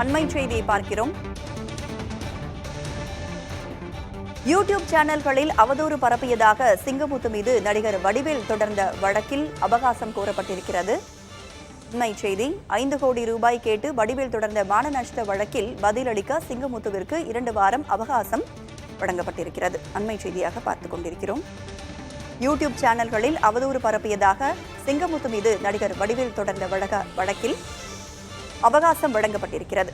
அண்மை செய்தியை பார்க்கிறோம். யூடியூப் சேனல்களில் அவதூறு பரப்பியதாக சிங்கமுத்து மீது நடிகர் வடிவேல் தொடர்ந்த வழக்கில் அவகாசம் கோரப்பட்டிருக்கிறது. அண்மை செய்தி. 5 கோடி ரூபாய் கேட்டு வடிவேல் தொடர்ந்த மான நஷ்ட வழக்கில் பதிலளிக்க சிங்கமுத்துவிற்கு 2 வாரம் அவகாசம் வழங்கப்பட்டிருக்கிறது. அண்மை செய்தியாக பார்த்துக் கொண்டிருக்கிறோம். யூடியூப் சேனல்களில் அவதூறு பரப்பியதாக சிங்கமுத்து மீது நடிகர் வடிவேல் தொடர்ந்த வழக்கில் அவகாசம் வழங்கப்பட்டிருக்கிறது.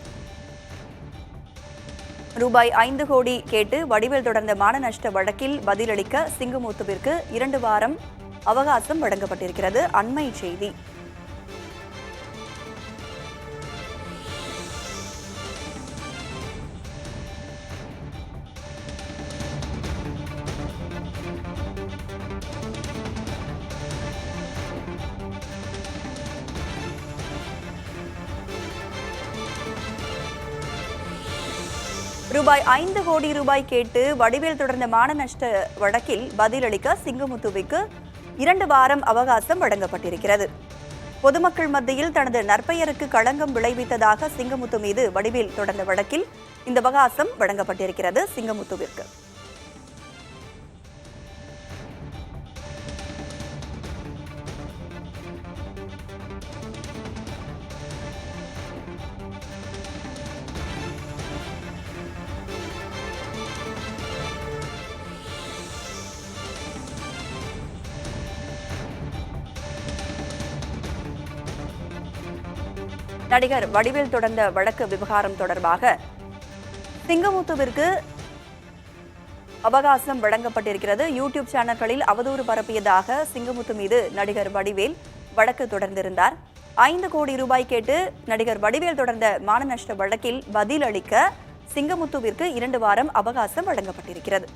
ரூபாய் 5 கோடி கேட்டு வடிவேல் தொடர்ந்த மான நஷ்ட வழக்கில் பதிலளிக்க சிங்கமுத்துவிற்கு 2 வாரம் அவகாசம் வழங்கப்பட்டிருக்கிறது. அண்மை செய்தி. ரூபாய் 5 கோடி ரூபாய் கேட்டு வடிவேல் தொடர்ந்த மான நஷ்ட வழக்கில் பதிலளிக்க சிங்கமுத்துவுக்கு 2 வாரம் அவகாசம் வழங்கப்பட்டிருக்கிறது. பொதுமக்கள் மத்தியில் தனது நற்பெயருக்கு களங்கம் விளைவித்ததாக சிங்கமுத்து மீது வடிவேல் தொடர்ந்த வழக்கில் இந்த அவகாசம் வழங்கப்பட்டிருக்கிறது சிங்கமுத்துவிற்கு. நடிகர் வடிவேல் தொடர்ந்த வழக்கு விவகாரம் தொடர்பாக சிங்கமுத்துவிற்கு அவகாசம் வழங்கப்பட்டிருக்கிறது. யூடியூப் சேனல்களில் அவதூறு பரப்பியதாக சிங்கமுத்து மீது நடிகர் வடிவேல் வழக்கு தொடர்ந்திருந்தார். 5 கோடி ரூபாய் கேட்டு நடிகர் வடிவேல் தொடர்ந்த மான நஷ்ட வழக்கில் பதிலளிக்க சிங்கமுத்துவிற்கு 2 வாரம் அவகாசம் வழங்கப்பட்டிருக்கிறது.